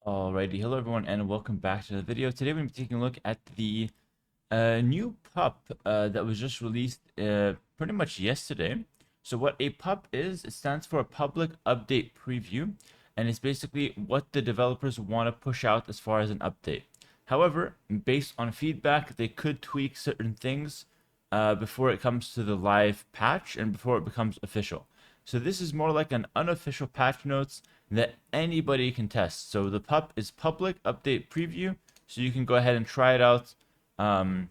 Alrighty, hello everyone, and welcome back to the video. Today we're going to be taking a look at the new pup that was just released pretty much yesterday. So what a pup is, it stands for a public update preview, and it's basically what the developers want to push out as far as an update. However, based on feedback, they could tweak certain things before it comes to the live patch and before it becomes official. So this is more like an unofficial patch notes that anybody can test. So the pup is public update preview, so you can go ahead and try it out. Um,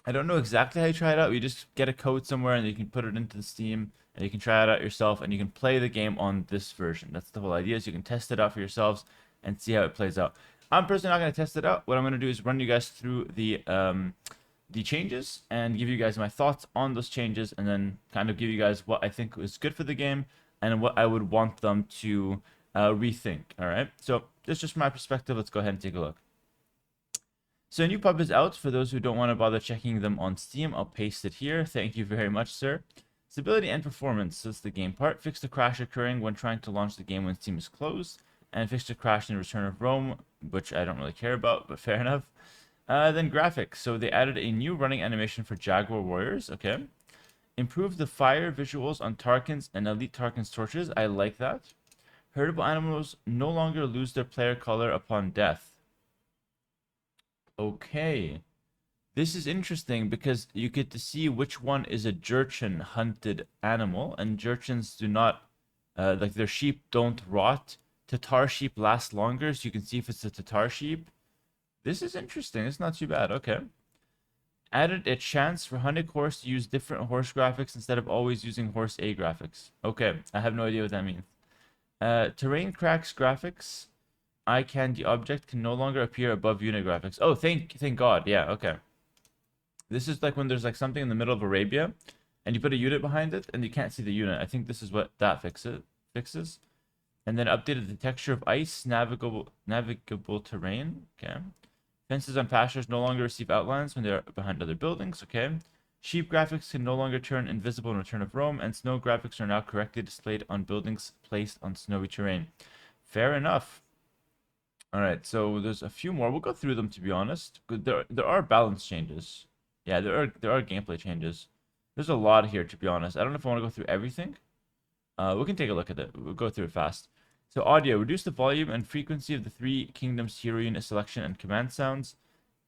I don't know exactly how you try it out. You just get a code somewhere and you can put it into the Steam and you can try it out yourself and you can play the game on this version. That's the whole idea. So you can test it out for yourselves and see how it plays out. I'm personally not going to test it out. What I'm going to do is run you guys through the changes and give you guys my thoughts on those changes and then kind of give you guys what I think is good for the game and what I would want them to rethink. All right. So this is just my perspective. Let's go ahead and take a look. So a new pub is out. For those who don't want to bother checking them on Steam, I'll paste it here. Thank you very much, sir. Stability and performance. That's the game part. Fix the crash occurring when trying to launch the game when Steam is closed. And fix the crash in Return of Rome, which I don't really care about, but fair enough. Then graphics. So they added a new running animation for Jaguar Warriors. Okay. Improve the fire visuals on Tarkins and Elite Tarkins torches. I like that. Herdable animals no longer lose their player color upon death. Okay. This is interesting because you get to see which one is a Jurchen hunted animal, and Jurchens do not, like their sheep don't rot. Tatar sheep last longer, so you can see if it's a Tatar sheep. This is interesting. It's not too bad. Okay. Added a chance for Hunnic Horse to use different horse graphics instead of always using Horse A graphics. Okay, I have no idea what that means. Terrain cracks graphics. Eye candy object can no longer appear above unit graphics. Oh, thank God. Yeah, okay. This is like when there's like something in the middle of Arabia, and you put a unit behind it, and you can't see the unit. I think this is what that fixes. And then updated the texture of ice, navigable terrain. Okay. Fences on pastures no longer receive outlines when they're behind other buildings. Okay. Sheep graphics can no longer turn invisible in Return of Rome, and snow graphics are now correctly displayed on buildings placed on snowy terrain. Fair enough. All right, so there's a few more. We'll go through them to be honest. There are balance changes. Yeah, there are gameplay changes. There's a lot here to be honest. I don't know if I want to go through everything. We can take a look at it. We'll go through it fast. So audio, reduce the volume and frequency of the Three Kingdoms hero unit selection and command sounds.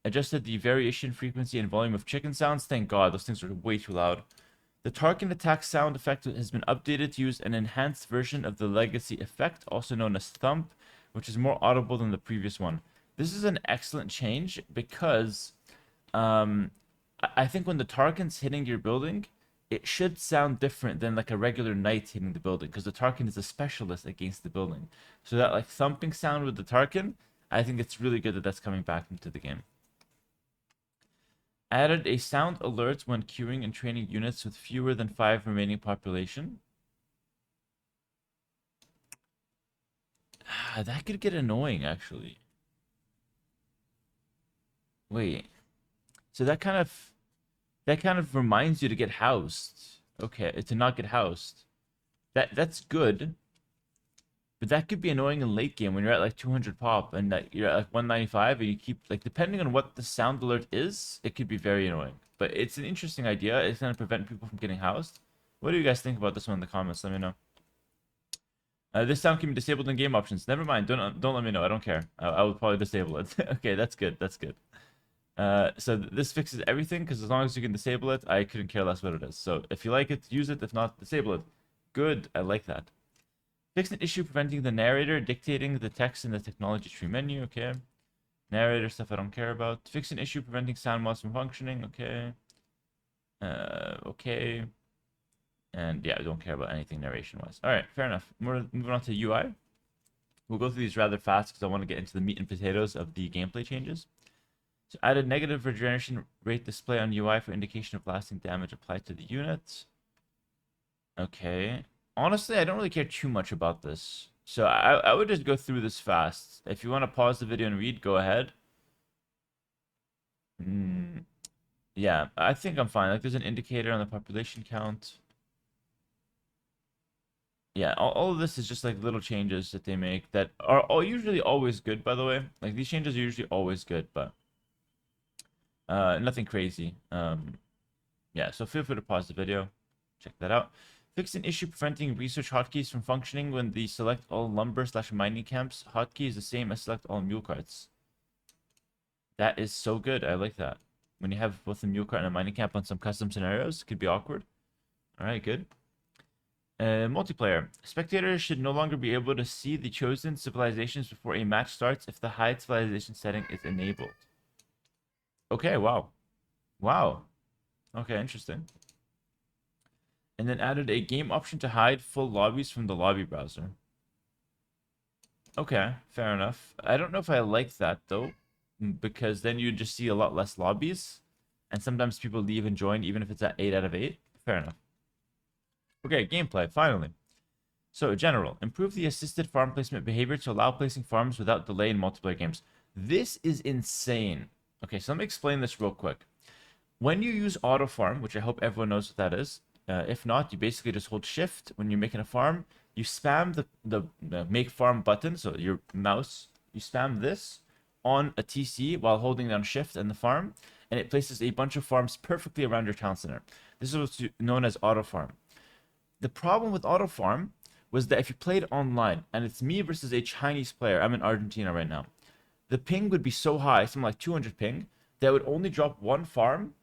Adjusted the variation, frequency, and volume of chicken sounds. Thank God, those things are way too loud. The Tarkin attack sound effect has been updated to use an enhanced version of the legacy effect, also known as thump, which is more audible than the previous one. This is an excellent change because I think when the Tarkin's hitting your building, it should sound different than like a regular knight hitting the building because the Tarkin is a specialist against the building. So that like thumping sound with the Tarkin, I think it's really good that that's coming back into the game. Added a sound alert when queuing and training units with fewer than 5 remaining population. That could get annoying, actually. Wait. So that kind of reminds you to get housed. Okay, to not get housed. That's good, but that could be annoying in late game when you're at like 200 pop and you're at like 195 and you keep like depending on what the sound alert is, it could be very annoying. But it's an interesting idea. It's gonna prevent people from getting housed. What do you guys think about this one in the comments? Let me know. This sound can be disabled in game options. Never mind. Don't let me know. I don't care. I will probably disable it. Okay, that's good. That's good. So this fixes everything because as long as you can disable it, I couldn't care less what it is. So if you like it, use it. If not, disable it. Good. I like that. Fix an issue preventing the narrator dictating the text in the technology tree menu. Okay. Narrator stuff I don't care about. Fix an issue preventing sound mods from functioning. Okay. Okay. And yeah, I don't care about anything narration-wise. All right, fair enough. Moving on to UI. We'll go through these rather fast because I want to get into the meat and potatoes of the gameplay changes. So added negative regeneration rate display on UI for indication of lasting damage applied to the unit. Okay. Honestly, I don't really care too much about this. So I would just go through this fast. If you want to pause the video and read, go ahead. Yeah, I think I'm fine. Like there's an indicator on the population count. Yeah, all of this is just like little changes that they make that are all usually always good, by the way. Like these changes are usually always good, but nothing crazy. Yeah, so feel free to pause the video, check that out. Fix an issue preventing research hotkeys from functioning when the select all lumber slash mining camps hotkey is the same as select all mule carts. That is so good. I like that. When you have both a mule cart and a mining camp on some custom scenarios, it could be awkward. All right, good. Multiplayer. Spectators should no longer be able to see the chosen civilizations before a match starts if the hide civilization setting is enabled. Okay, wow. Wow. Okay, interesting. And then added a game option to hide full lobbies from the lobby browser. Okay, fair enough. I don't know if I like that, though, because then you just see a lot less lobbies, and sometimes people leave and join, even if it's at 8 out of 8. Fair enough. Okay, gameplay, finally. So, general, improve the assisted farm placement behavior to allow placing farms without delay in multiplayer games. This is insane. Okay, so let me explain this real quick. When you use auto farm, which I hope everyone knows what that is, if not, you basically just hold shift when you're making a farm. You spam the make farm button, so your mouse, you spam this on a TC while holding down shift and the farm, and it places a bunch of farms perfectly around your town center. This is what's known as auto farm. The problem with auto farm was that if you played online and it's me versus a Chinese player, I'm in Argentina right now, the ping would be so high, something like 200 ping, that would only drop one farm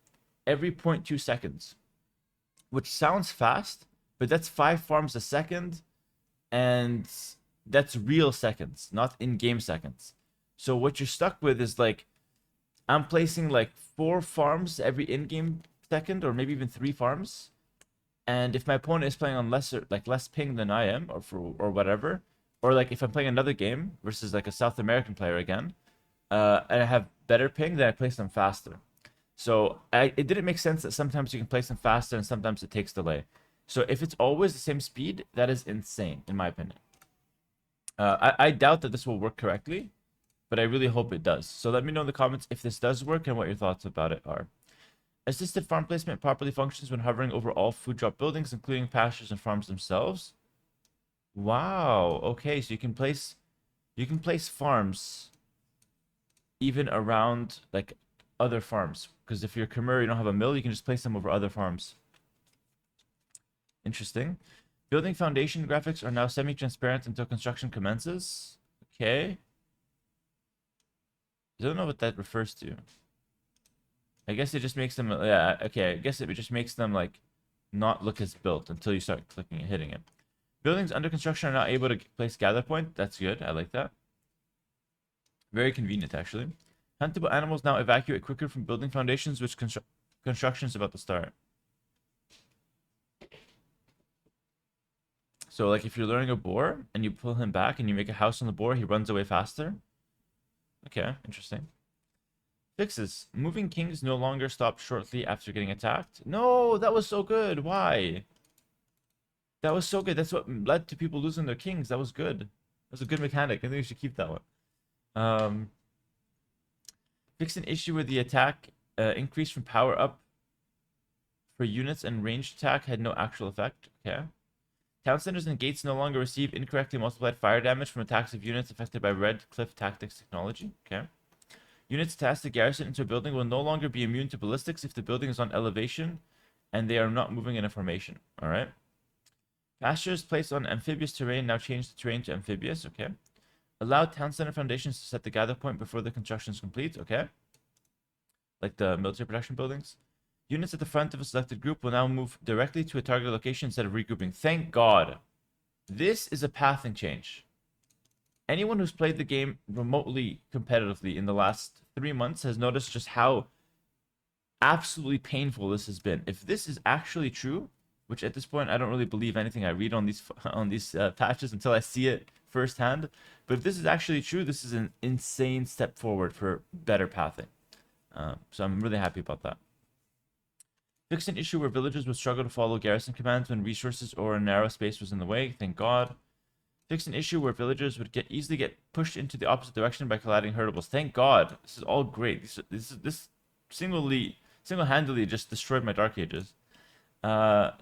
every 0.2 seconds, which sounds fast, but that's 5 farms a second, and that's real seconds, not in-game seconds. So what you're stuck with is like, I'm placing like 4 farms every in-game second, or maybe even 3 farms. And if my opponent is playing on less ping than I am, or whatever, or like if I'm playing another game versus like a South American player again, and I have better ping, then I place them faster. So it didn't make sense that sometimes you can place them faster and sometimes it takes delay. So if it's always the same speed, that is insane, in my opinion. I doubt that this will work correctly, but I really hope it does. So let me know in the comments if this does work and what your thoughts about it are. Assisted farm placement properly functions when hovering over all food drop buildings, including pastures and farms themselves. Wow. Okay, so you can place farms even around like other farms. Because if you're a Khmer, you don't have a mill, you can just place them over other farms. Interesting. Building foundation graphics are now semi-transparent until construction commences. Okay. I don't know what that refers to. I guess it just makes them, yeah, okay, I guess it just makes them, like, not look as built until you start clicking and hitting it. Buildings under construction are not able to place gather point. That's good. I like that. Very convenient, actually. Huntable animals now evacuate quicker from building foundations, which construction is about to start. So, like, if you're luring a boar and you pull him back and you make a house on the boar, he runs away faster. Okay, interesting. Fixes. Moving kings no longer stop shortly after getting attacked. No, that was so good. Why? That was so good. That's what led to people losing their kings. That was good. That was a good mechanic. I think we should keep that one. Fix an issue where the attack increase from power up for units and ranged attack had no actual effect. Okay. Town centers and gates no longer receive incorrectly multiplied fire damage from attacks of units affected by red cliff tactics technology. Okay. Units tasked to garrison into a building will no longer be immune to ballistics if the building is on elevation and they are not moving in a formation. All right. Pastures placed on amphibious terrain now change the terrain to amphibious. Okay. Allow town center foundations to set the gather point before the construction is complete. Okay. Like the military production buildings. Units at the front of a selected group will now move directly to a target location instead of regrouping. Thank God. This is a pathing change. Anyone who's played the game remotely competitively in the last 3 months has noticed just how absolutely painful this has been. If this is actually true, which at this point I don't really believe anything I read on these patches until I see it firsthand, but if this is actually true, this is an insane step forward for better pathing. So I'm really happy about that. Fix an issue where villagers would struggle to follow garrison commands when resources or a narrow space was in the way. Thank God. Fix an issue where villagers would easily get pushed into the opposite direction by colliding herdables. Thank God. This is all great. This single-handedly just destroyed my Dark Ages.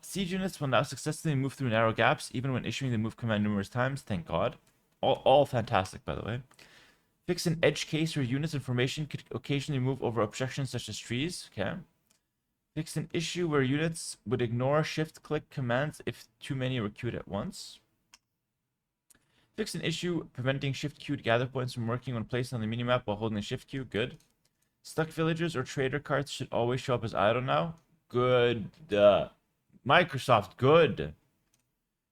Siege units will now successfully move through narrow gaps, even when issuing the move command numerous times. Thank God. All fantastic, by the way. Fix an edge case where units in formation could occasionally move over obstructions such as trees. Okay. Fix an issue where units would ignore shift-click commands if too many were queued at once. Fix an issue preventing shift-queued gather points from working when placed on the minimap while holding the shift queue. Good. Stuck villagers or trader carts should always show up as idle now. Good. Microsoft, good.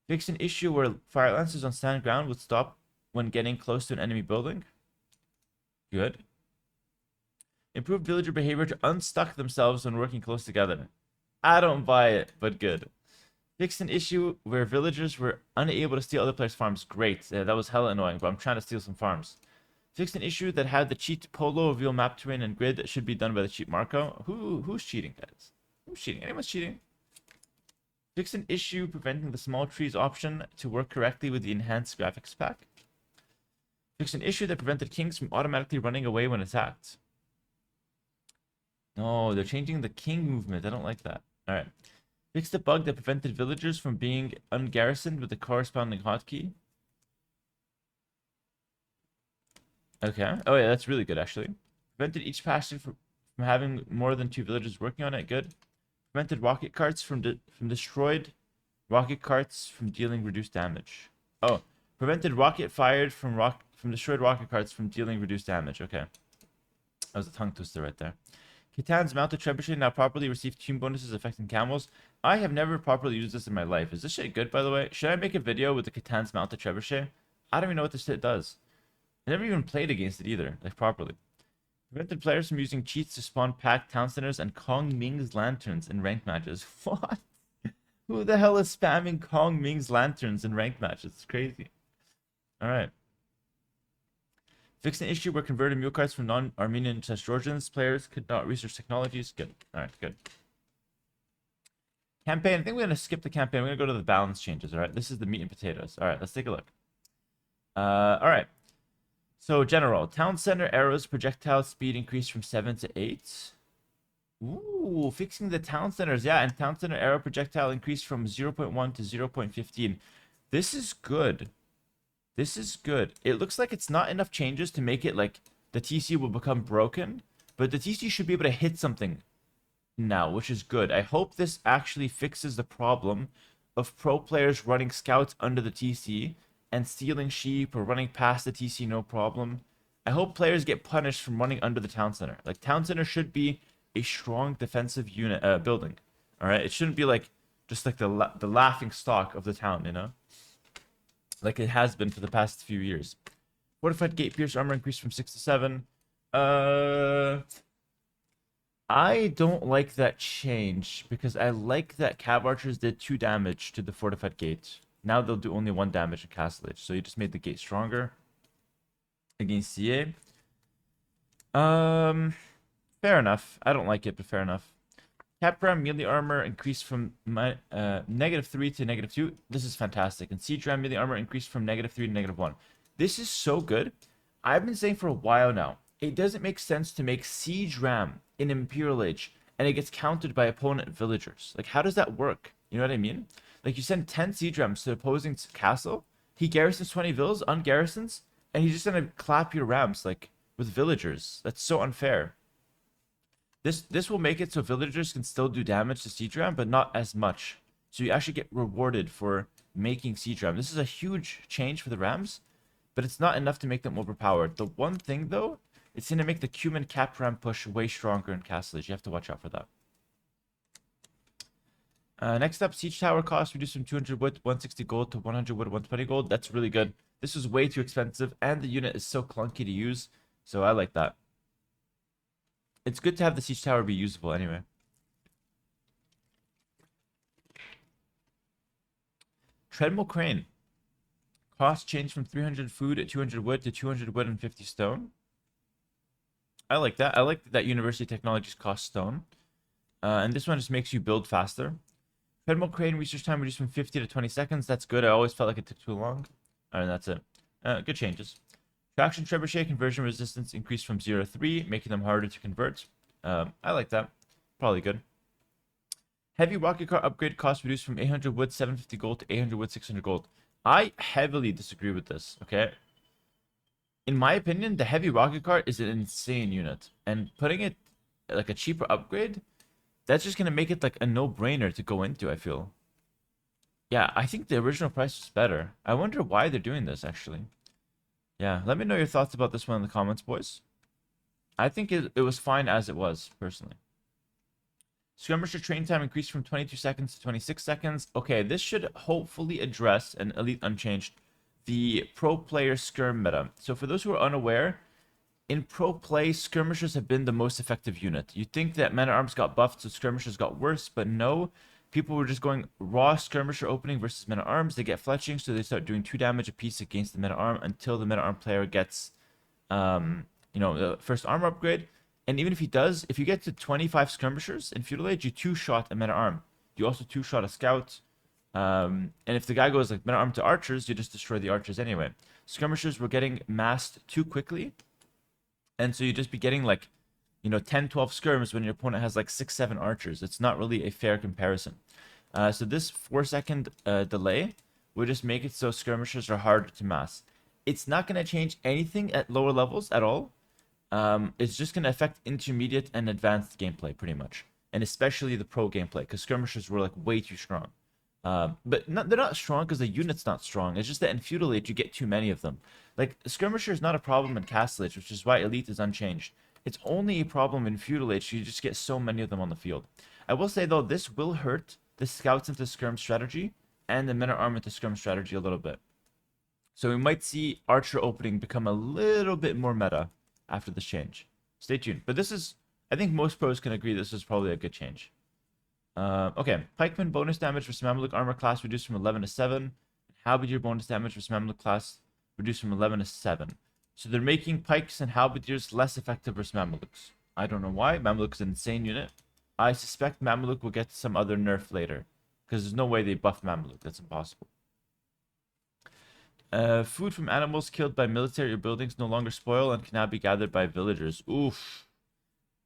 Fix an issue where fire lancers on stand ground would stop when getting close to an enemy building. Good. Improve villager behavior to unstuck themselves when working close together. I don't buy it, but good. Fix an issue where villagers were unable to steal other players' farms. Great. That was hella annoying, but I'm trying to steal some farms. Fix an issue that had the cheat Polo reveal map terrain and grid that should be done by the cheat Marco. Who's cheating, guys? Who's cheating? Anyone's cheating? Fix an issue preventing the small trees option to work correctly with the enhanced graphics pack. Fix an issue that prevented kings from automatically running away when attacked. No, they're changing the king movement. I don't like that. Alright. Fix the bug that prevented villagers from being ungarrisoned with the corresponding hotkey. Okay. Oh yeah, that's really good actually. Prevented each faction from having more than 2 villagers working on it. Good. Prevented rocket carts from destroyed rocket carts from dealing reduced damage. Oh, prevented rocket fired from destroyed rocket carts from dealing reduced damage. Okay. That was a tongue twister right there. Catan's mounted trebuchet now properly received team bonuses affecting camels. I have never properly used this in my life. Is this shit good, by the way? Should I make a video with the Catan's mounted trebuchet? I don't even know what this shit does. I never even played against it either, like properly. Prevented players from using cheats to spawn packed town centers and Kong Ming's lanterns in ranked matches. What? Who the hell is spamming Kong Ming's lanterns in ranked matches? It's crazy. Alright. Fix an issue where converted mule carts from non-Armenian / Georgians players could not research technologies. Good. Alright, good. Campaign. I think we're going to skip the campaign. We're going to go to the balance changes, alright? This is the meat and potatoes. Alright, let's take a look. Alright. So, general. Town center arrows projectile speed increased from 7 to 8. Ooh, fixing the town centers. Yeah, and town center arrow projectile increased from 0.1 to 0.15. This is good. This is good. It looks like it's not enough changes to make it like the TC will become broken, but the TC should be able to hit something now, which is good. I hope this actually fixes the problem of pro players running scouts under the TC and stealing sheep or running past the TC no problem. I hope players get punished from running under the town center. Like, town center should be a strong defensive unit building. All right, it shouldn't be like just like the laughing stock of the town, you know? Like it has been for the past few years. Fortified gate pierce armor increased from 6 to 7. I don't like that change because I like that cav archers did 2 damage to the fortified gate. Now they'll do only 1 damage in castle edge. So you just made the gate stronger against CA. Fair enough. I don't like it, but fair enough. Cap-ram melee armor increased from -3 to -2. This is fantastic. And siege ram melee armor increased from -3 to -1. This is so good. I've been saying for a while now, it doesn't make sense to make siege ram in Imperial Age and it gets countered by opponent villagers. Like, how does that work? You know what I mean? Like, you send 10 siege rams to opposing castle, he garrisons 20 villas, ungarrisons, and he's just gonna clap your rams, like, with villagers. That's so unfair. This will make it so villagers can still do damage to siege ram, but not as much. So you actually get rewarded for making siege ram. This is a huge change for the rams, but it's not enough to make them overpowered. The one thing, though, it's going to make the Cuman cap ram push way stronger in Castle Age. You have to watch out for that. Next up, siege tower cost reduced from 200 wood, 160 gold to 100 wood, 120 gold. That's really good. This was way too expensive, and the unit is so clunky to use, so I like that. It's good to have the siege tower be usable anyway. Treadmill crane. Cost changed from 300 food at 200 wood to 200 wood and 50 stone. I like that. I like that University Technologies cost stone. And this one just makes you build faster. Treadmill crane research time reduced from 50 to 20 seconds. That's good. I always felt like it took too long. And that's it. Good changes. Traction trebuchet conversion resistance increased from 0 to 3, making them harder to convert. I like that. Probably good. Heavy rocket car upgrade cost reduced from 800 wood 750 gold to 800 wood 600 gold. I heavily disagree with this, okay? In my opinion, the heavy rocket car is an insane unit. And putting it like a cheaper upgrade, that's just going to make it like a no-brainer to go into, I feel. Yeah, I think the original price was better. I wonder why they're doing this, actually. Yeah, let me know your thoughts about this one in the comments, boys. I think it was fine as it was, personally. Skirmisher train time increased from 22 seconds to 26 seconds. Okay, this should hopefully address, and Elite Unchanged, the pro player skirm meta. So for those who are unaware, in pro play, skirmishers have been the most effective unit. You'd think that men-at-arms got buffed, so skirmishers got worse, but no. People were just going raw skirmisher opening versus men-at-arms. They get fletching, so they start doing 2 damage a piece against the men-at-arm until the men-at-arm player gets, the first armor upgrade. And even if he does, if you get to 25 skirmishers in Feudal Age, you 2-shot a men-at-arm. You also 2-shot a scout. And if the guy goes like men-at-arm to archers, you just destroy the archers anyway. Skirmishers were getting massed too quickly. And so you just be getting like, 10, 12 skirms when your opponent has like 6, 7 archers. It's not really a fair comparison. So this 4-second delay would just make it so skirmishers are harder to mass. It's not going to change anything at lower levels at all. It's just going to affect intermediate and advanced gameplay pretty much. And especially the pro gameplay, because skirmishers were like way too strong. But they're not strong because the unit's not strong. It's just that in Feudal Age, you get too many of them. Like, Skirmisher is not a problem in Castle Age, which is why Elite is unchanged. It's only a problem in Feudal Age, so you just get so many of them on the field. I will say, though, this will hurt the Scouts into Skirm strategy and the Men-at-Arm into Skirm strategy a little bit. So we might see Archer opening become a little bit more meta after this change. Stay tuned. But this is, I think most pros can agree this is probably a good change. Okay, Pikeman bonus damage for Mamluk armor class reduced from 11 to 7. Halberdier bonus damage for Mamluk class reduced from 11 to 7. So they're making pikes and halberdiers less effective versus Mamluks. I don't know why. Mamluk is an insane unit. I suspect Mamluk will get some other nerf later. Because there's no way they buff Mamluk. That's impossible. Food from animals killed by military or buildings no longer spoil and can now be gathered by villagers. Oof.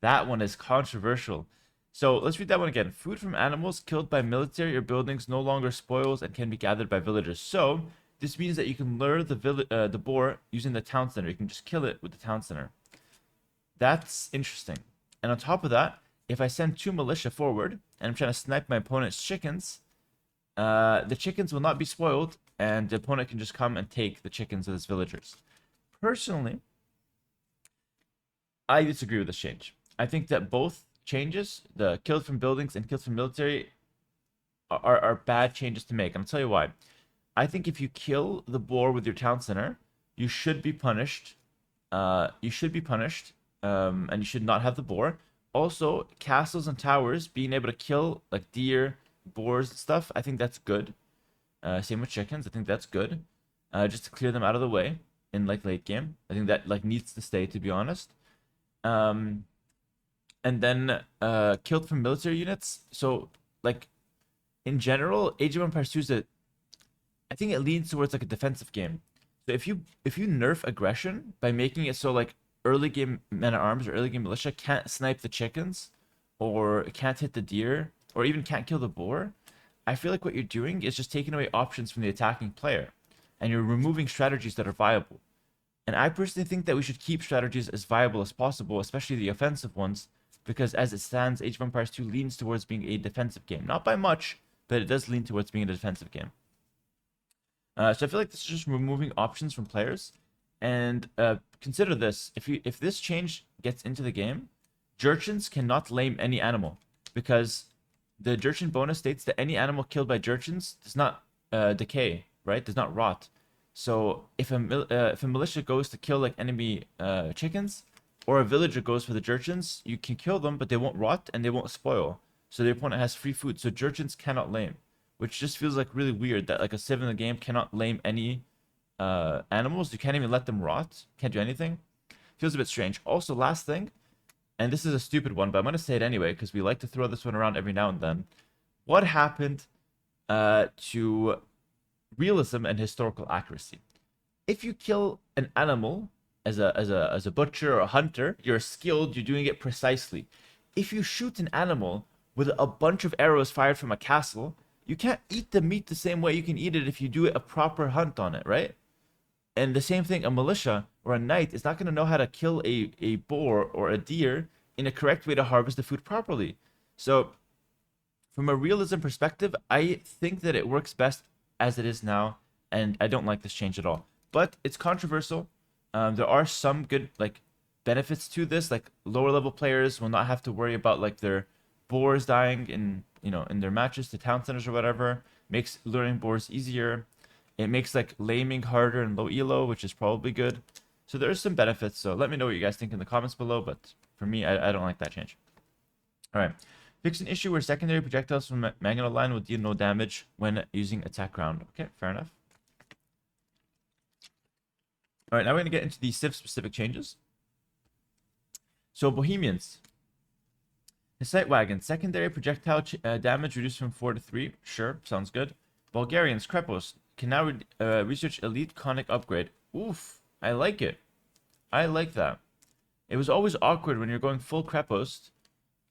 That one is controversial. So let's read that one again. Food from animals killed by military or buildings no longer spoils and can be gathered by villagers. So this means that you can lure the boar using the town center. You can just kill it with the town center. That's interesting. And on top of that, if I send 2 militia forward and I'm trying to snipe my opponent's chickens, the chickens will not be spoiled and the opponent can just come and take the chickens of his villagers. Personally, I disagree with this change. I think that both changes, the killed from buildings and killed from military, are bad changes to make. And I'll tell you why. I think if you kill the boar with your town center, you should be punished. And you should not have the boar. Also, castles and towers being able to kill like deer, boars, and stuff. I think that's good. Same with chickens. I think that's good. Just to clear them out of the way in like late game. I think that like needs to stay, to be honest. And then killed from military units. So like in general, Age of Empires 2 is I think it leans towards like a defensive game. So if you nerf aggression by making it so like early game men-at-arms or early game militia can't snipe the chickens or can't hit the deer or even can't kill the boar, I feel like what you're doing is just taking away options from the attacking player and you're removing strategies that are viable. And I personally think that we should keep strategies as viable as possible, especially the offensive ones, because as it stands, Age of Empires 2 leans towards being a defensive game. Not by much, but it does lean towards being a defensive game. So I feel like this is just removing options from players. And consider this. If this change gets into the game, Jurgens cannot lame any animal. Because the Jurchen bonus states that any animal killed by Jurgens does not decay, right? Does not rot. So if a militia goes to kill like enemy chickens, or a villager goes for the Jurchens, you can kill them, but they won't rot and they won't spoil. So the opponent has free food. So Jurchens cannot lame, which just feels like really weird that like a civ in the game cannot lame any animals. You can't even let them rot. Can't do anything. Feels a bit strange. Also, last thing, and this is a stupid one, but I'm gonna say it anyway because we like to throw this one around every now and then. What happened to realism and historical accuracy? If you kill an animal as a butcher or a hunter, you're skilled, you're doing it precisely. If you shoot an animal with a bunch of arrows fired from a castle, you can't eat the meat the same way you can eat it if you do a proper hunt on it, right? And the same thing, a militia or a knight is not going to know how to kill a boar or a deer in a correct way to harvest the food properly. So, from a realism perspective, I think that it works best as it is now, and I don't like this change at all. But it's controversial. There are some good like benefits to this, like lower level players will not have to worry about like their boars dying in in their matches to town centers or whatever. Makes luring boars easier. It makes like laming harder in low elo, which is probably good. So there's some benefits. So let me know what you guys think in the comments below. But for me, I don't like that change. All right. Fix an issue where secondary projectiles from Magneto line will deal no damage when using attack round. Okay, fair enough. All right, now we're going to get into the Civ-specific changes. So, Bohemians. Hussite Wagon. Secondary projectile damage reduced from 4 to 3. Sure, sounds good. Bulgarians. Krepos. Can now research Elite Conic upgrade. Oof, I like it. I like that. It was always awkward when you're going full Krepos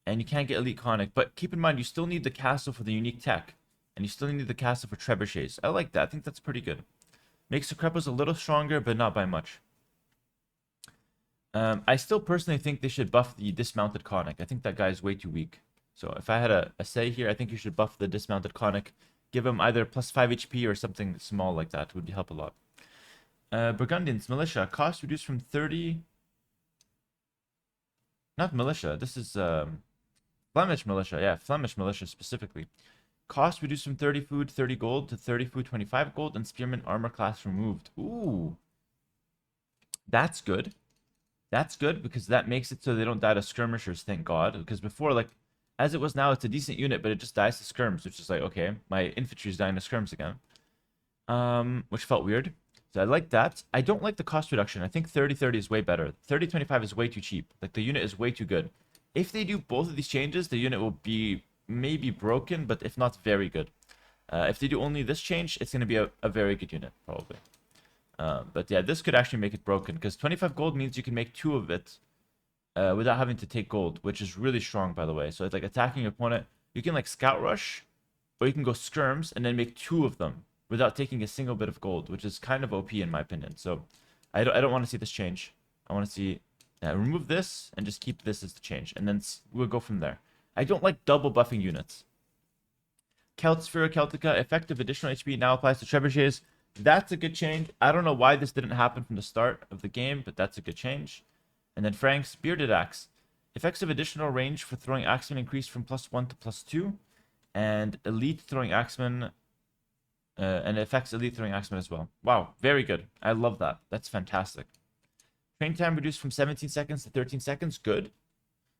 and you can't get Elite Conic. But keep in mind, you still need the castle for the unique tech. And you still need the castle for trebuchets. I like that. I think that's pretty good. Makes the Krepos a little stronger, but not by much. I still personally think they should buff the dismounted Conic. I think that guy is way too weak. So if I had a say here, I think you should buff the dismounted Conic. Give him either plus 5 HP or something small like that. Would help a lot. Burgundians, Militia. Cost reduced from 30... Not Militia. This is Flemish Militia. Yeah, Flemish Militia specifically. Cost reduced from 30 food, 30 gold to 30 food, 25 gold. And Spearman armor class removed. Ooh. That's good. That's good because that makes it so they don't die to skirmishers, thank God. Because before, like, as it was now, it's a decent unit, but it just dies to skirms, which is like, okay, my infantry is dying to skirms again. Which felt weird. So I like that. I don't like the cost reduction. I think 30-30 is way better. 30-25 is way too cheap. Like, the unit is way too good. If they do both of these changes, the unit will be maybe broken, but if not, very good. If they do only this change, it's going to be a very good unit, probably. But yeah, this could actually make it broken, because 25 gold means you can make 2 of it without having to take gold, which is really strong, by the way. So it's like attacking your opponent. You can like scout rush, or you can go skirms and then make 2 of them without taking a single bit of gold, which is kind of OP in my opinion. So I don't want to see this change. I want to see remove this and just keep this as the change, and then we'll go from there. I don't like double buffing units. Celt Sphera Celtica, effective additional HP now applies to trebuchets. That's a good change. I don't know why this didn't happen from the start of the game, but that's a good change. And then Frank's Bearded Axe. Effects of additional range for throwing axemen increased from +1 to +2. And Elite Throwing Axemen. And affects Elite Throwing Axemen as well. Wow, very good. I love that. That's fantastic. Train time reduced from 17 seconds to 13 seconds. Good.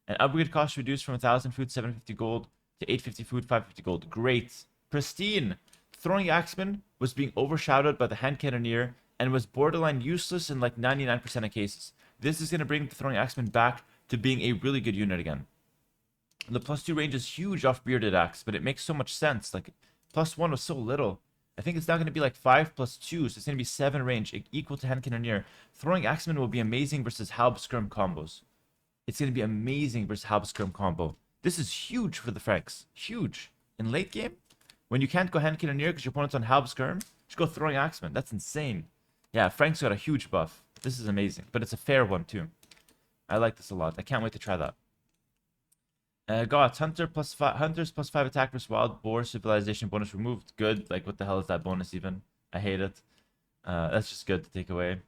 And upgrade cost reduced from 1,000 food, 750 gold to 850 food, 550 gold. Great. Pristine. Throwing Axeman was being overshadowed by the hand cannoneer and was borderline useless in like 99% of cases. This is going to bring the Throwing Axeman back to being a really good unit again. The +2 range is huge off Bearded Axe, but it makes so much sense. Like, +1 was so little. I think it's now going to be like 5 +2, so it's going to be 7 range, equal to hand cannoneer. Throwing Axeman will be amazing versus Halb Skirm combos. It's going to be amazing versus Halb Skirm combo. This is huge for the Franks. Huge. In late game, when you can't go hand cannoneer because your opponent's on Halb Skirm, just go Throwing Axeman. That's insane. Yeah, Frank's got a huge buff. This is amazing, but it's a fair one too. I like this a lot. I can't wait to try that. Goths, Hunters +5 attack versus Wild Boar Civilization bonus removed. Good. Like, what the hell is that bonus even? I hate it. That's just good to take away.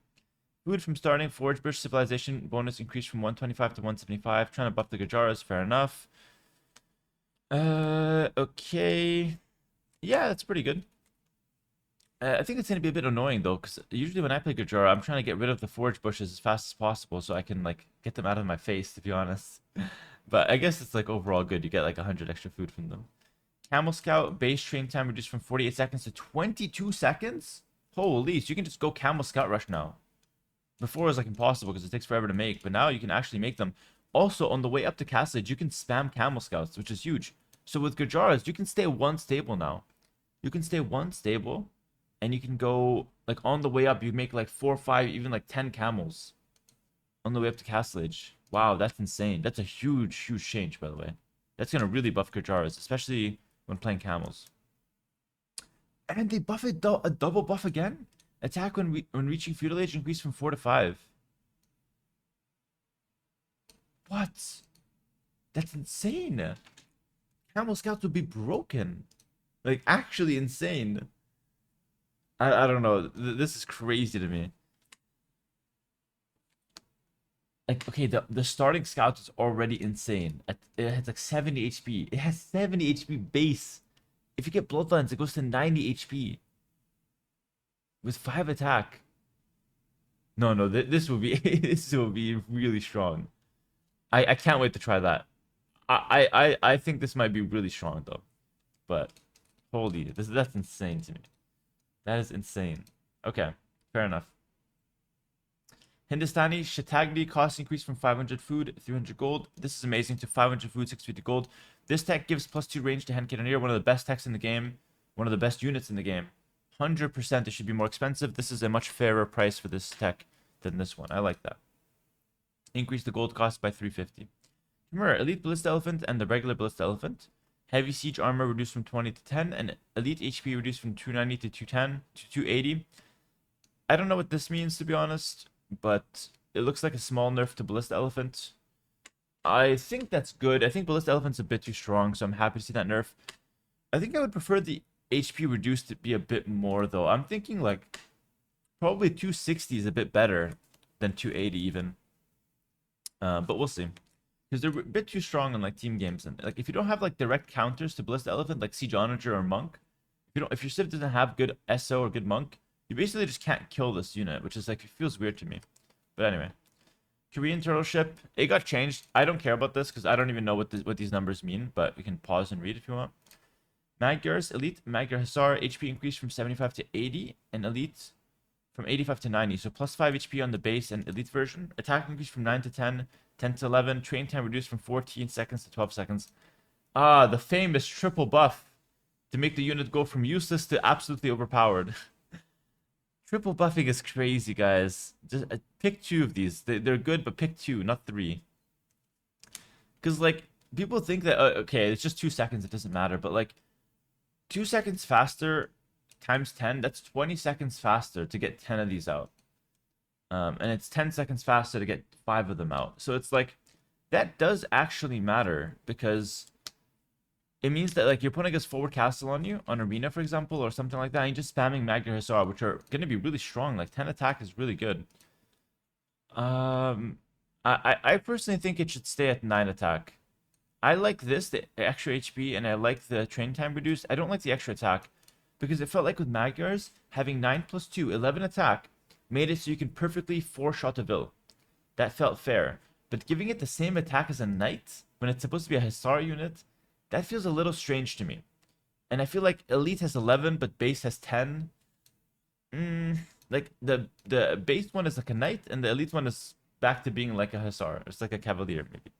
Food from starting. Forge Burst Civilization bonus increased from 125 to 175. Trying to buff the Gajaras. Fair enough. Okay. Yeah, that's pretty good. I think it's going to be a bit annoying, though, because usually when I play Gajara, I'm trying to get rid of the forge bushes as fast as possible so I can, like, get them out of my face, to be honest. But I guess it's, like, overall good. You get, like, 100 extra food from them. Camel Scout, base train time reduced from 48 seconds to 22 seconds? Holy, so you can just go Camel Scout Rush now. Before it was, like, impossible because it takes forever to make, but now you can actually make them. Also, on the way up to Castle Age, you can spam Camel Scouts, which is huge. So with Gajaras, you can stay one stable now. You can stay one stable, and you can go, like, on the way up, you make, like, 4, 5, even, like, 10 camels on the way up to Castle Age. Wow, that's insane. That's a huge, huge change, by the way. That's gonna really buff Kajaras, especially when playing camels. And they buff it a double buff again. Attack when reaching feudal age increased from 4 to 5. What? That's insane. Camel scouts would be broken. Like actually insane. I don't know. This is crazy to me. Like, okay, the starting scout is already insane. It has like 70 HP. It has 70 HP base. If you get Bloodlines, it goes to 90 HP. With 5 attack. No, no, this will be this will be really strong. I can't wait to try that. I think this might be really strong though. But holy, that's insane to me. That is insane. Okay, fair enough. Hindustani Shatagni cost increase from 500 food, 300 gold. This is amazing to 500 food, 650 gold. This tech gives +2 range to hand cannoneer, one of the best techs in the game, one of the best units in the game. 100% it should be more expensive. This is a much fairer price for this tech than this one. I like that. Increase the gold cost by 350. Remember, Elite Ballista Elephant and the regular Ballista Elephant. Heavy Siege Armor reduced from 20 to 10, and Elite HP reduced from 290 to 210 to 280. I don't know what this means, to be honest, but it looks like a small nerf to Ballista Elephant. I think that's good. I think Ballista Elephant's a bit too strong, so I'm happy to see that nerf. I think I would prefer the HP reduced to be a bit more, though. I'm thinking, like, probably 260 is a bit better than 280 even. But we'll see. Because they're a bit too strong in, like, team games. And, like, if you don't have, like, direct counters to Ballista Elephant, like Siege Onager or Monk, if your Civ doesn't have good SO or good Monk, you basically just can't kill this unit, which is, like, it feels weird to me. But anyway. Korean Turtle Ship. It got changed. I don't care about this because I don't even know what these numbers mean, but we can pause and read if you want. Magyars, Elite, Magyar Hussar, HP increased from 75 to 80, and Elite from 85 to 90. So plus 5 HP on the base and Elite version. Attack increased from 9 to 10, 10 to 11. Train time reduced from 14 seconds to 12 seconds. Ah, the famous triple buff to make the unit go from useless to absolutely overpowered. Triple buffing is crazy, guys. Just pick 2 of these. They're good, but pick 2, not 3. Because, like, people think that, okay, it's just 2 seconds, it doesn't matter. But, like, 2 seconds faster times 10, that's 20 seconds faster to get 10 of these out. And it's 10 seconds faster to get 5 of them out. So it's like, that does actually matter because it means that, like, your opponent gets forward castle on you, on Arena, for example, or something like that, and you're just spamming Magyar Hussar, which are going to be really strong. Like, 10 attack is really good. I personally think it should stay at 9 attack. I like this, the extra HP, and I like the train time reduced. I don't like the extra attack, because it felt like with Magyars, having 9 plus 2, 11 attack, made it so you can perfectly 4-shot a Vil. That felt fair. But giving it the same attack as a Knight, when it's supposed to be a Hussar unit, that feels a little strange to me. And I feel like Elite has 11, but Base has 10. Like, the base one is like a Knight, and the Elite one is back to being like a Hussar. It's like a Cavalier, maybe.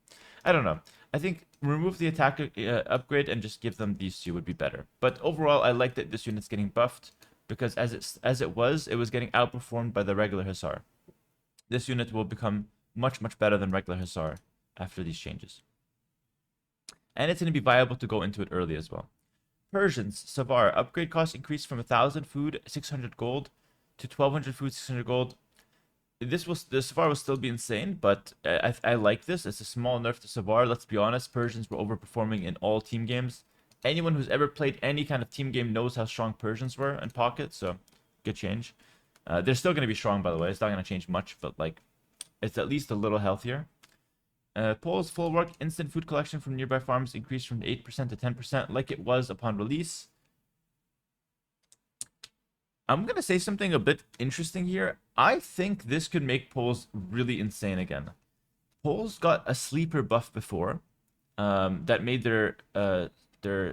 I don't know. I think remove the attack upgrade and just give them these 2 would be better. But overall, I like that this unit's getting buffed, because as it was getting outperformed by the regular Hussar. This unit will become much, much better than regular Hussar after these changes. And it's going to be viable to go into it early as well. Persians, Savar, upgrade cost increased from 1,000 food, 600 gold, to 1,200 food, 600 gold. The Savar will still be insane, but I like this. It's a small nerf to Savar. Let's be honest, Persians were overperforming in all team games. Anyone who's ever played any kind of team game knows how strong Persians were in Pocket, so good change. They're still going to be strong, by the way. It's not going to change much, but, like, it's at least a little healthier. Poles full work instant food collection from nearby farms increased from 8% to 10% like it was upon release. I'm going to say something a bit interesting here. I think this could make Poles really insane again. Poles got a sleeper buff before that made their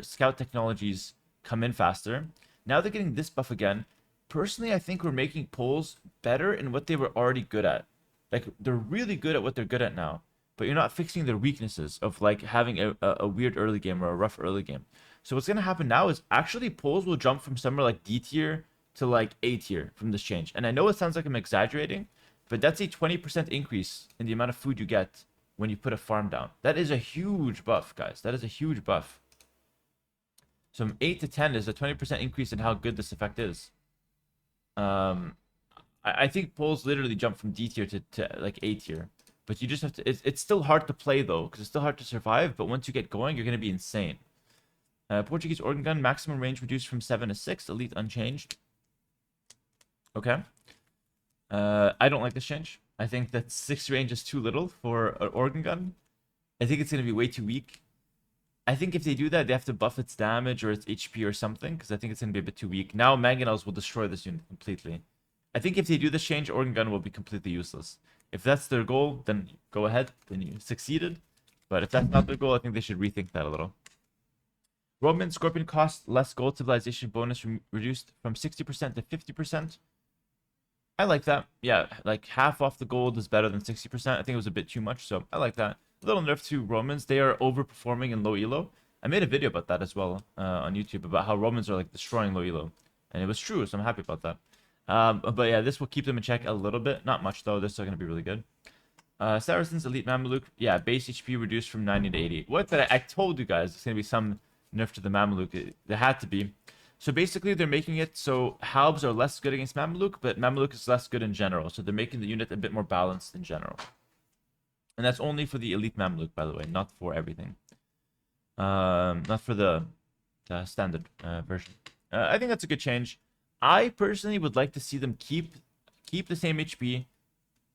scout technologies come in faster. Now they're getting this buff again. Personally, I think we're making Poles better in what they were already good at. Like, they're really good at what they're good at now. But you're not fixing their weaknesses of, like, having a weird early game or a rough early game. So what's going to happen now is actually Poles will jump from somewhere like D tier to, like, A tier from this change. And I know it sounds like I'm exaggerating, but that's a 20% increase in the amount of food you get when you put a farm down. That is a huge buff, guys. That is a huge buff. So from 8 to 10 is a 20% increase in how good this effect is. I think polls literally jump from D tier to like A tier. But you just have to... It's still hard to play, though, because it's still hard to survive. But once you get going, you're going to be insane. Portuguese organ gun, maximum range reduced from 7 to 6. Elite unchanged. Okay. I don't like this change. I think that 6 range is too little for an organ gun. I think it's going to be way too weak. I think if they do that, they have to buff its damage or its HP or something, because I think it's going to be a bit too weak. Now, mangonels will destroy this unit completely. I think if they do this change, organ gun will be completely useless. If that's their goal, then go ahead. Then you succeeded. But if that's not their goal, I think they should rethink that a little. Roman Scorpion cost less gold civilization bonus reduced from 60% to 50%. I like that. Yeah, like half off the gold is better than 60%. I think it was a bit too much, so I like that. A little nerf to Romans. They are overperforming in low elo. I made a video about that as well on YouTube about how Romans are like destroying low elo. And it was true, so I'm happy about that. But yeah, this will keep them in check a little bit. Not much, though. They're still going to be really good. Saracens, Elite Mameluke. Yeah, base HP reduced from 90 to 80. What did I told you guys, there's going to be some nerf to the Mameluke. There had to be. So basically, they're making it so Halbs are less good against Mameluke, but Mameluke is less good in general. So they're making the unit a bit more balanced in general. And that's only for the Elite Mameluke, by the way, not for everything. Not for the standard version. I think that's a good change. I personally would like to see them keep the same HP,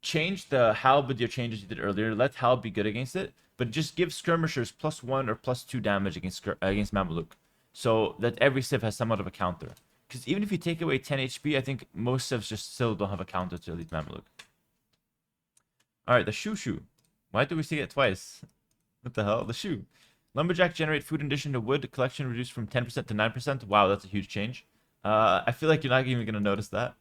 change the Halb with your changes you did earlier, let Halb be good against it, but just give Skirmishers +1 or +2 damage against Mameluke, so that every Civ has somewhat of a counter. Because even if you take away 10 HP, I think most Civs just still don't have a counter to Elite Mameluke. Alright, the Shoe. Why do we see it twice? What the hell? The shoe. Lumberjack generate food in addition to wood. Collection reduced from 10% to 9%. Wow, that's a huge change. I feel like you're not even going to notice that.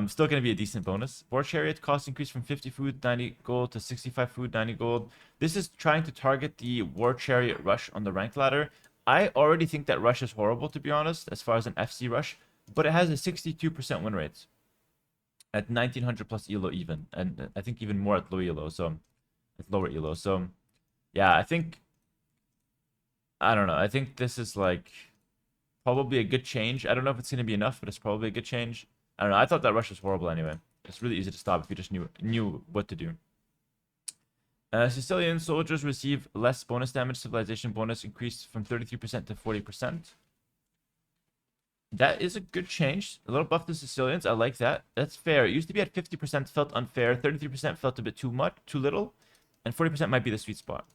Still going to be a decent bonus. War Chariot cost increased from 50 food, 90 gold to 65 food, 90 gold. This is trying to target the War Chariot rush on the rank ladder. I already think that rush is horrible, to be honest, as far as an FC rush. But it has a 62% win rate. At 1900 plus elo even. And I think even more at low elo, so... It's lower elo. So, yeah, I don't know. I think this is like probably a good change. I don't know if it's going to be enough, but it's probably a good change. I don't know. I thought that rush was horrible anyway. It's really easy to stop if you just knew what to do. Sicilian soldiers receive less bonus damage. Civilization bonus increased from 33% to 40%. That is a good change. A little buff to Sicilians. I like that. That's fair. It used to be at 50%, felt unfair. 33% felt a bit too much, too little. And 40% might be the sweet spot.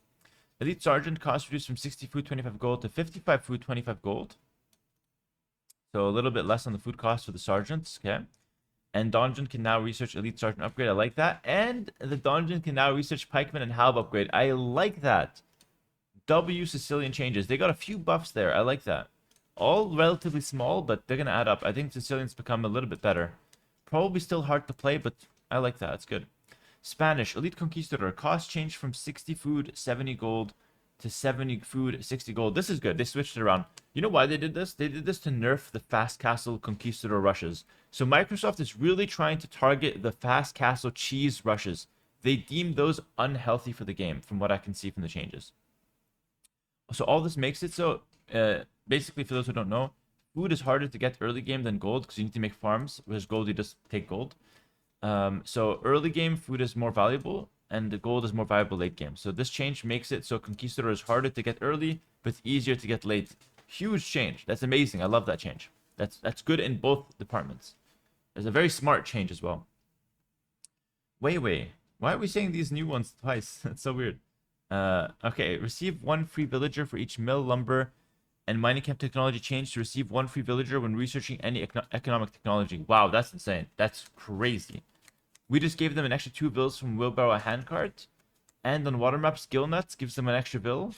Elite Sergeant cost reduced from 60 food, 25 gold to 55 food, 25 gold. So a little bit less on the food cost for the Sergeants. Okay. And Donjon can now research Elite Sergeant upgrade. I like that. And the Donjon can now research Pikeman and Halb upgrade. I like that. W Sicilian Changes. They got a few buffs there. I like that. All relatively small, but they're going to add up. I think Sicilians become a little bit better. Probably still hard to play, but I like that. It's good. Spanish, Elite Conquistador. Cost changed from 60 food, 70 gold to 70 food, 60 gold. This is good. They switched it around. You know why they did this? They did this to nerf the fast castle conquistador rushes. So Microsoft is really trying to target the fast castle cheese rushes. They deem those unhealthy for the game, from what I can see from the changes. So all this makes it so, basically for those who don't know, food is harder to get early game than gold because you need to make farms, whereas gold you just take gold. So early game food is more valuable and the gold is more valuable late game. So this change makes it so Conquistador is harder to get early, but easier to get late. Huge change. That's amazing. I love that change. That's good in both departments. It's a very smart change as well. Wait. Why are we saying these new ones twice? That's so weird. Okay. Receive 1 free villager for each mill, lumber, and mining camp technology change to receive 1 free villager when researching any economic technology. Wow, that's insane. That's crazy. We just gave them an extra 2 vills from wheelbarrow handcart. And on water maps, gill nuts gives them an extra vill.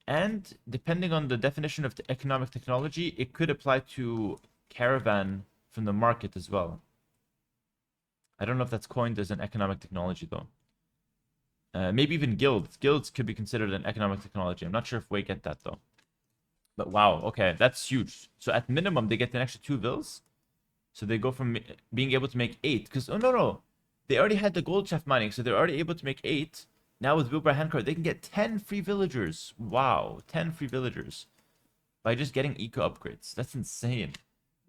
And depending on the definition of the economic technology, it could apply to caravan from the market as well. I don't know if that's coined as an economic technology though. Maybe even guilds. Guilds could be considered an economic technology. I'm not sure if we get that though. But wow, okay, that's huge. So at minimum, they get an extra 2 vills. So they go from being able to make 8. Because, oh no, they already had the gold shaft mining. So they're already able to make 8. Now with Wheelbarrow Handcart, they can get 10 free villagers. Wow, 10 free villagers by just getting eco upgrades. That's insane.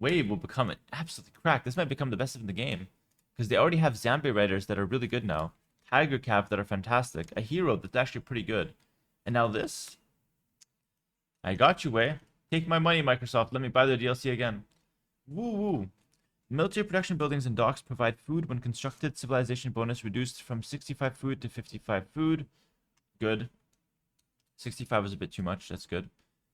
Wave will become an absolutely crack. This might become the best in the game because they already have Zambi Riders that are really good now. Tiger Calf that are fantastic. A hero that's actually pretty good. And now this. I got you, Way. Take my money, Microsoft. Let me buy the DLC again. Woo woo. Military production buildings and docks provide food when constructed. Civilization bonus reduced from 65 food to 55 food. Good. 65 was a bit too much. That's good.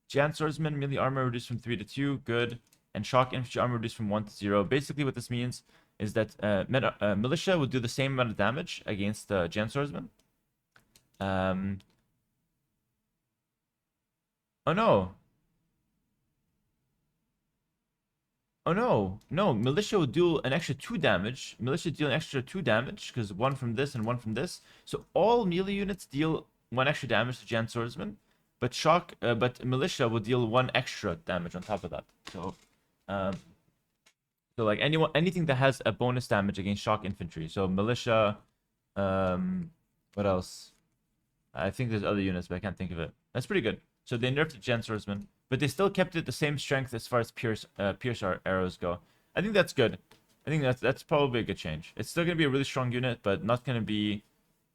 Giant Swordsman, melee armor reduced from 3 to 2. Good. And shock infantry armor reduced from 1 to 0. Basically, what this means is that militia will do the same amount of damage against Giant Swordsman. Oh no. Oh no. No, militia will deal an extra 2 damage. Militia deal an extra 2 damage because 1 from this and 1 from this. So all melee units deal 1 extra damage to Giant Swordsman. But but militia will deal 1 extra damage on top of that. So like anything that has a bonus damage against shock infantry. So militia, what else? I think there's other units, but I can't think of it. That's pretty good. So they nerfed the Giant Swordsman, but they still kept it the same strength as far as pierce arrows go. I think that's good. I think that's probably a good change. It's still gonna be a really strong unit, but not gonna be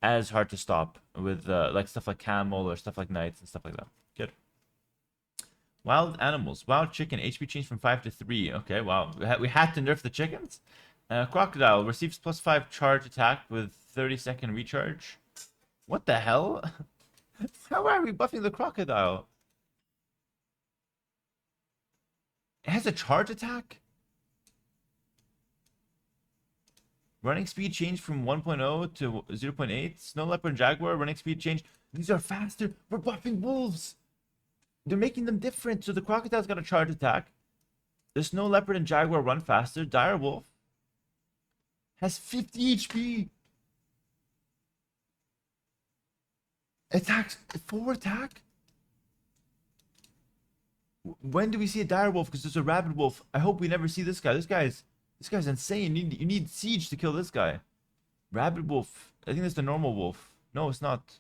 as hard to stop with like stuff like camel or stuff like knights and stuff like that. Good. Wild animals. Wild chicken. HP changed from 5 to 3. Okay, wow. We had to nerf the chickens. Crocodile receives +5 charge attack with 30-second recharge. What the hell? How are we buffing the crocodile? It has a charge attack? Running speed changed from 1.0 to 0.8. Snow leopard and jaguar. Running speed changed. These are faster. We're buffing wolves. They're making them different. So the crocodile's got a charge attack. The snow leopard and jaguar run faster. Dire wolf has 50 HP. Attacks 4 attack. When do we see a dire wolf? Because there's a rabid wolf. I hope we never see this guy. This guy's insane. You need siege to kill this guy. Rabid wolf. I think that's the normal wolf. No, it's not.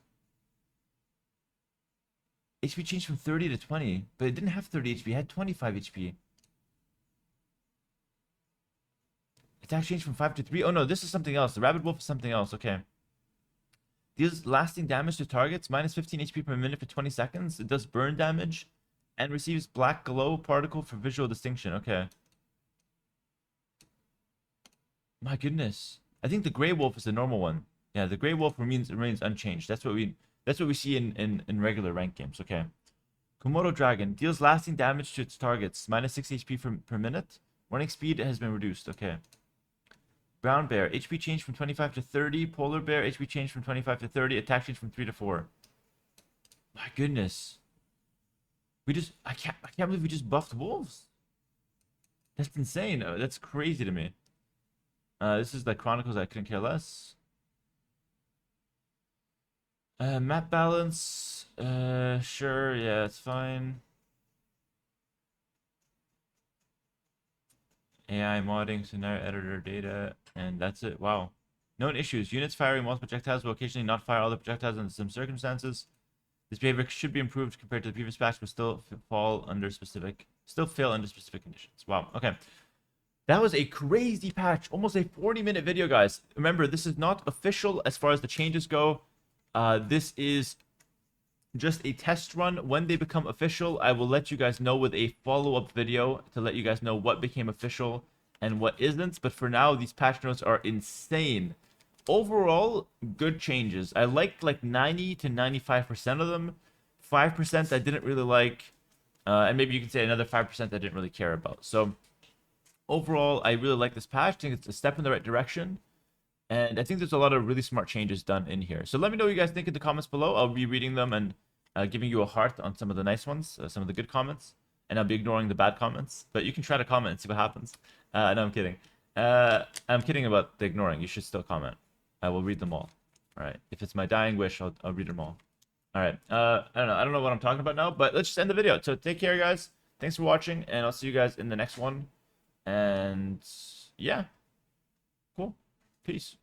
HP changed from 30 to 20, but it didn't have 30 HP. It had 25 HP. Attack changed from 5 to 3. Oh no, this is something else. The rabid wolf is something else. Okay. Deals lasting damage to targets. Minus 15 HP per minute for 20 seconds. It does burn damage. And receives black glow particle for visual distinction. Okay. My goodness. I think the gray wolf is the normal one. Yeah, the gray wolf remains unchanged. That's what we see in regular rank games. Okay. Komodo dragon deals lasting damage to its targets. Minus 6 HP per minute. Running speed has been reduced. Okay. Brown bear HP change from 25 to 30. Polar bear HP change from 25 to 30. Attack change from 3 to 4. My goodness. I can't believe we just buffed wolves. That's insane. That's crazy to me. This is the Chronicles. I couldn't care less. Map balance. Sure. Yeah, it's fine. AI modding, scenario editor data, and that's it. Wow. Known issues. Units firing multiple projectiles will occasionally not fire all the projectiles in some circumstances. This behavior should be improved compared to the previous patch, but still fail under specific conditions. Wow. Okay. That was a crazy patch. Almost a 40-minute video, guys. Remember, this is not official as far as the changes go. This is just a test run. When they become official, I will let you guys know with a follow-up video to let you guys know what became official and what isn't. But for now, these patch notes are insane. Overall, good changes. I liked like 90 to 95% of them. 5% I didn't really like. And maybe you can say another 5% I didn't really care about. So overall, I really like this patch. I think it's a step in the right direction. And I think there's a lot of really smart changes done in here. So let me know what you guys think in the comments below. I'll be reading them and giving you a heart on some of the nice ones, some of the good comments. And I'll be ignoring the bad comments. But you can try to comment and see what happens. No, I'm kidding. I'm kidding about the ignoring. You should still comment. I will read them all. All right. If it's my dying wish, I'll read them all. All right. I don't know what I'm talking about now, but let's just end the video. So take care, guys. Thanks for watching, and I'll see you guys in the next one. And yeah, cool. Peace.